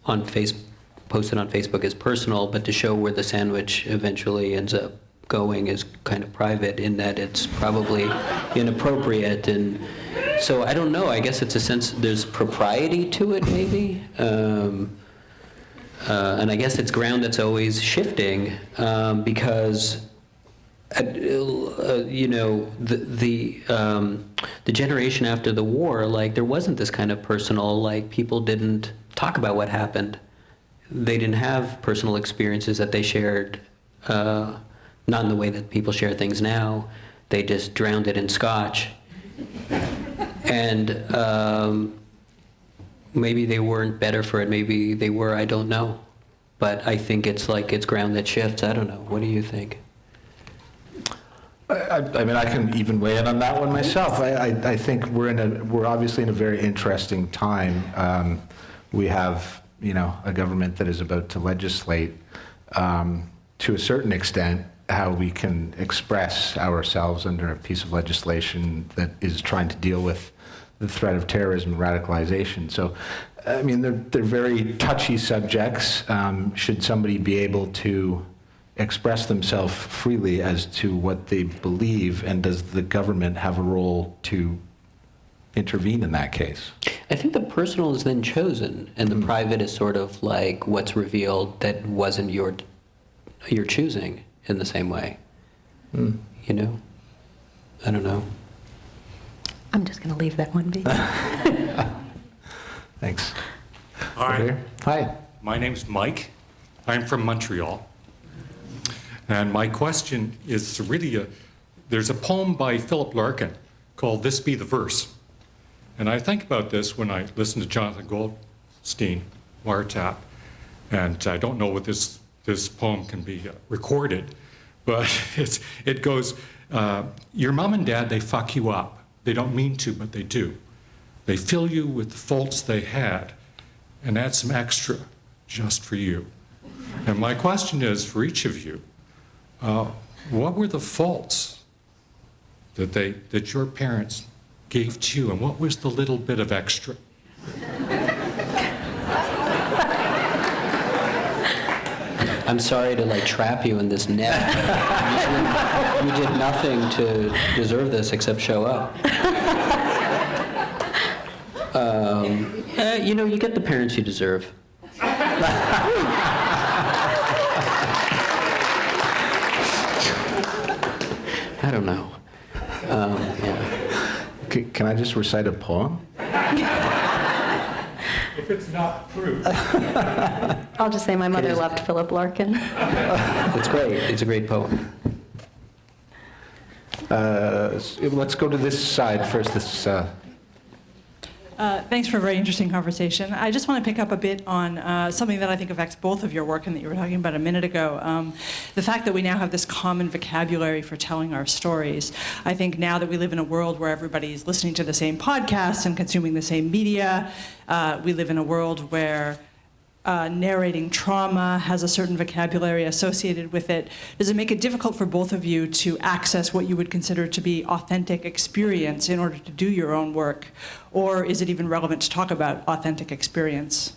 posted on Facebook as personal, but to show where the sandwich eventually ends up going is kind of private, in that it's probably inappropriate. And so I don't know, I guess it's a sense, there's propriety to it maybe. And I guess it's ground that's always shifting, because you know, the generation after the war, like, there wasn't this kind of personal, like, people didn't talk about what happened. They didn't have personal experiences that they shared, not in the way that people share things now. They just drowned it in scotch. And maybe they weren't better for it, maybe they were, I don't know. But I think it's like, it's ground that shifts. I don't know. What do you think? I mean, I can even weigh in on that one myself. I think we're obviously in a very interesting time. We have, you know, a government that is about to legislate, to a certain extent, how we can express ourselves under a piece of legislation that is trying to deal with the threat of terrorism and radicalization. So, I mean, they're very touchy subjects. Should somebody be able to express themselves freely as to what they believe, and does the government have a role to intervene in that case? I think the personal is then chosen, and the private is sort of like what's revealed that wasn't your choosing in the same way. You know? I don't know. I'm just going to leave that one be. Thanks. Hi. Hi. My name's Mike. I'm from Montreal. And my question is really there's a poem by Philip Larkin called This Be the Verse. And I think about this when I listen to Jonathan Goldstein, Wiretap. And I don't know what this poem can be recorded, but it goes, your mom and dad, they fuck you up. They don't mean to, but they do. They fill you with the faults they had and add some extra just for you. And my question is, for each of you, what were the faults that your parents gave to you, and what was the little bit of extra? I'm sorry to like trap you in this net. You did nothing to deserve this except show up. You know, you get the parents you deserve. I don't know. Yeah. Can I just recite a poem? If it's not true. I'll just say my mother loved Philip Larkin. It's great. It's a great poem. Let's go to this side first. Thanks for a very interesting conversation. I just want to pick up a bit on something that I think affects both of your work and that you were talking about a minute ago. The fact that we now have this common vocabulary for telling our stories. I think now that we live in a world where everybody's listening to the same podcasts and consuming the same media, we live in a world where narrating trauma has a certain vocabulary associated with it. Does it make it difficult for both of you to access what you would consider to be authentic experience in order to do your own work? Or is it even relevant to talk about authentic experience?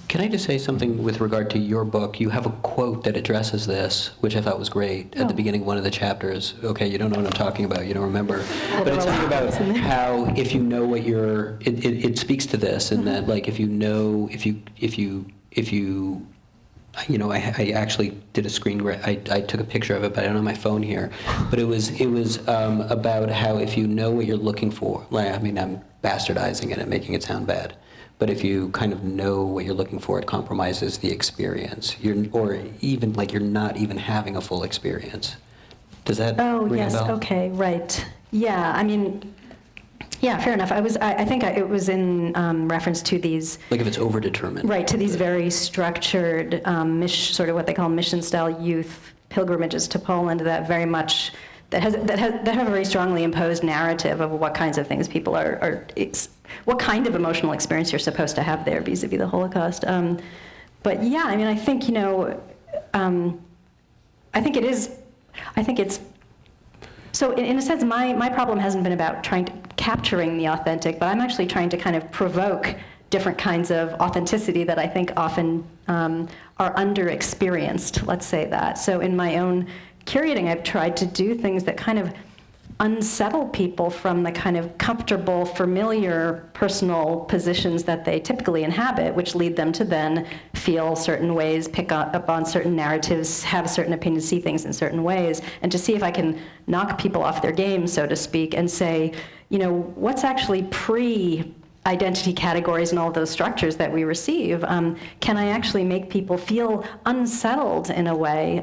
Can I just say something with regard to your book? You have a quote that addresses this, which I thought was great, at the beginning of one of the chapters. Okay, you don't know what I'm talking about, you don't remember. But it's something about how if you know what you're, it speaks to this, and that like if you know, if you know, I actually did a screen grab. I took a picture of it, but I don't have my phone here. But it was about how if you know what you're looking for, like, I mean, I'm bastardizing it and making it sound bad. But if you kind of know what you're looking for, it compromises the experience. Or even like you're not even having a full experience. Does that ring a bell? Okay, right. Yeah, I mean, yeah, fair enough. I think it was in reference to these. Like if it's overdetermined. Right, to these very structured, sort of what they call mission-style youth pilgrimages to Poland that very much, that have a very strongly imposed narrative of what kinds of things people what kind of emotional experience you're supposed to have there vis-a-vis the Holocaust. But yeah, I mean, I think, you know, I think it's, so in a sense, my problem hasn't been about capturing the authentic, but I'm actually trying to kind of provoke different kinds of authenticity that I think often are under-experienced, let's say that. So in my own curating, I've tried to do things that kind of unsettle people from the kind of comfortable, familiar personal positions that they typically inhabit, which lead them to then feel certain ways, pick up on certain narratives, have certain opinions, see things in certain ways, and to see if I can knock people off their game, so to speak, and say, you know, what's actually pre-identity categories and all of those structures that we receive? Can I actually make people feel unsettled in a way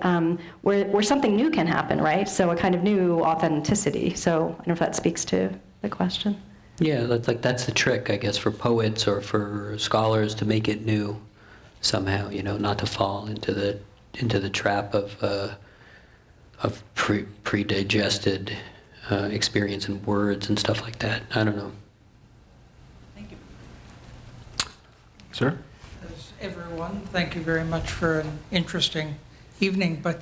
where something new can happen, right? So a kind of new authenticity. So I don't know if that speaks to the question. Yeah, that's the trick, I guess, for poets or for scholars, to make it new somehow, you know, not to fall into the trap of pre-digested experience and words and stuff like that. I don't know. Thank you. Sir? As everyone, thank you very much for an interesting evening. But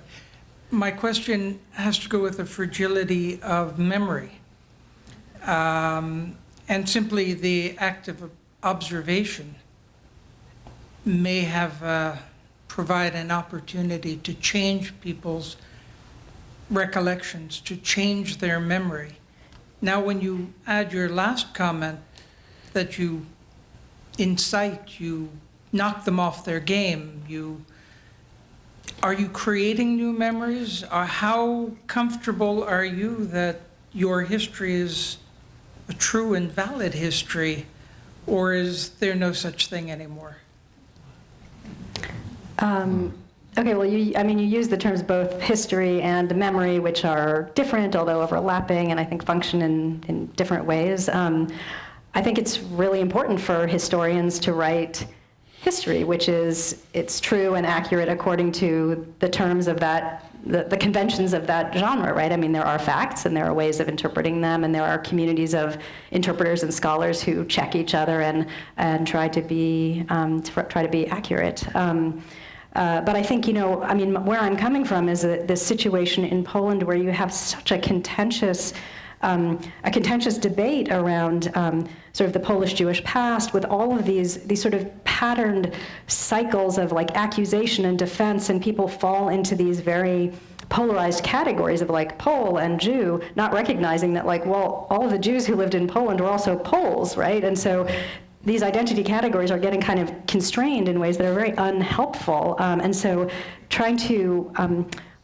my question has to go with the fragility of memory. And simply the act of observation may have provide an opportunity to change people's recollections, to change their memory. Now, when you add your last comment that you incite, you knock them off their game, are you creating new memories? Or how comfortable are you that your history is a true and valid history, or is there no such thing anymore? Okay, well, you use the terms both history and memory, which are different, although overlapping, and I think function in different ways. I think it's really important for historians to write history, which is, it's true and accurate according to the terms of that, the conventions of that genre, right? I mean, there are facts and there are ways of interpreting them, and there are communities of interpreters and scholars who check each other and try to be accurate. But I think, where I'm coming from is this situation in Poland where you have such a contentious debate around sort of the Polish-Jewish past, with all of these sort of patterned cycles of like accusation and defense, and people fall into these very polarized categories of like Pole and Jew, not recognizing that like, well, all of the Jews who lived in Poland were also Poles, right? And so these identity categories are getting kind of constrained in ways that are very unhelpful. And so trying to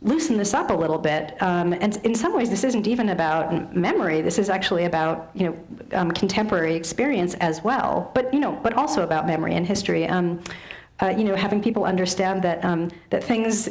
loosen this up a little bit. And in some ways, this isn't even about memory. This is actually about contemporary experience as well, but also about memory and history. Having people understand that things,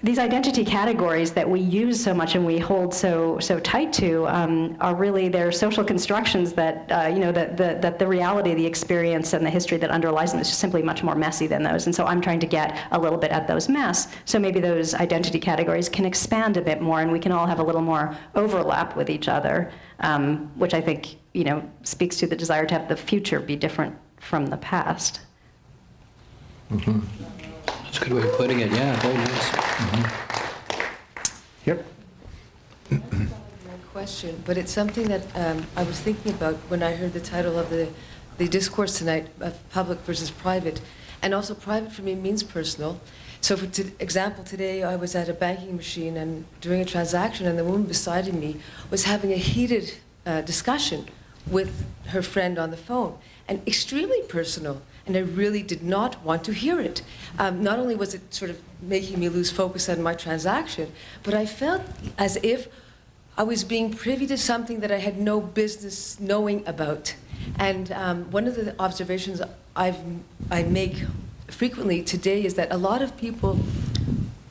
these identity categories that we use so much and we hold so tight to are really their social constructions that that the reality, the experience, and the history that underlies them is just simply much more messy than those. And so I'm trying to get a little bit at those mess. So maybe those identity categories can expand a bit more, and we can all have a little more overlap with each other, which I think speaks to the desire to have the future be different from the past. Mm-hmm. That's a good way of putting it. Yeah, very nice. Mm-hmm. Yep. My question, but it's something that I was thinking about when I heard the title of the discourse tonight, of public versus private. And also private for me means personal. So for example, today I was at a banking machine and doing a transaction, and the woman beside me was having a heated discussion with her friend on the phone, and extremely personal. And I really did not want to hear it. Not only was it sort of making me lose focus on my transaction, but I felt as if I was being privy to something that I had no business knowing about. And one of the observations I make frequently today is that a lot of people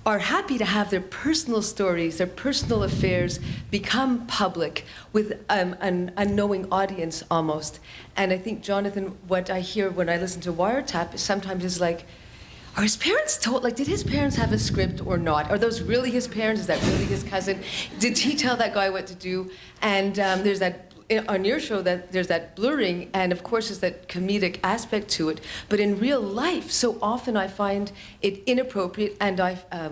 are happy to have their personal stories, their personal affairs become public with an unknowing audience almost. And I think, Jonathan, what I hear when I listen to Wiretap sometimes is like, are his parents told, like, did his parents have a script or not? Are those really his parents? Is that really his cousin? Did he tell that guy what to do? And there's that, on your show, that there's that blurring, and of course there's that comedic aspect to it. But in real life, so often I find it inappropriate, and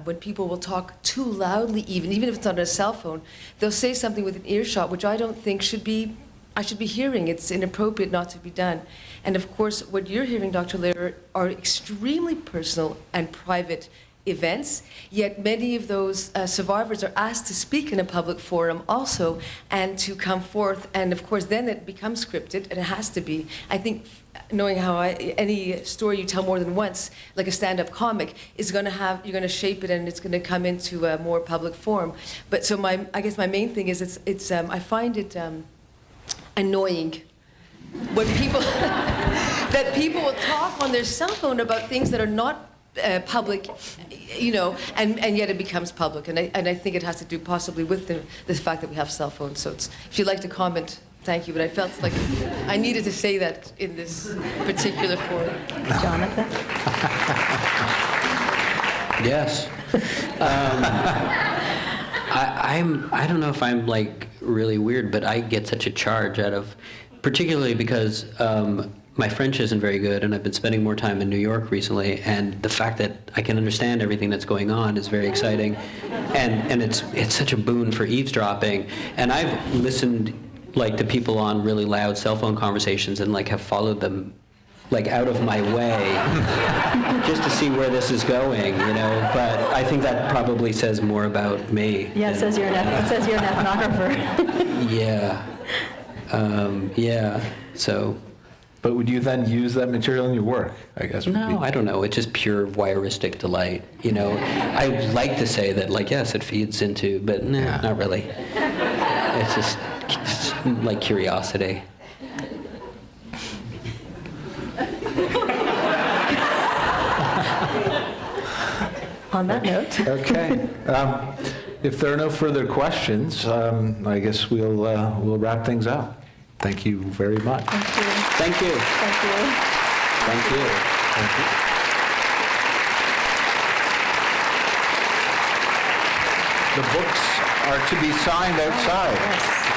when people will talk too loudly, even if it's on a cell phone, they'll say something with an earshot, which I don't think should be I should be hearing. It's inappropriate not to be done. And of course, what you're hearing, Dr. Lehrer, are extremely personal and private events, yet many of those survivors are asked to speak in a public forum also and to come forth, and of course then it becomes scripted, and it has to be. I think knowing how any story you tell more than once, like a stand-up comic, is going to have, you're going to shape it and it's going to come into a more public form. But so I guess my main thing is it's I find it annoying when people, that people will talk on their cell phone about things that are not public, you know, and yet it becomes public. And I think it has to do possibly with the fact that we have cell phones. So if you'd like to comment, thank you. But I felt like I needed to say that in this particular forum. Jonathan? Yes. I don't know if I'm like really weird, but I get such a charge out of, particularly because my French isn't very good, and I've been spending more time in New York recently, and the fact that I can understand everything that's going on is very exciting, and it's such a boon for eavesdropping. And I've listened like to people on really loud cell phone conversations and like have followed them like out of my way just to see where this is going, you know. But I think that probably says more about me. Yeah, it says you're an ethnographer. Yeah. Yeah. So. But would you then use that material in your work, I guess? No, I don't know. It's just pure voyeuristic delight. You know, I like to say that, like, yes, it feeds into, but no, not really. It's just like curiosity. On that note. Okay. If there are no further questions, I guess we'll wrap things up. Thank you very much. Thank you. Thank you. Thank you. Thank you. Thank you. The books are to be signed outside. Yes.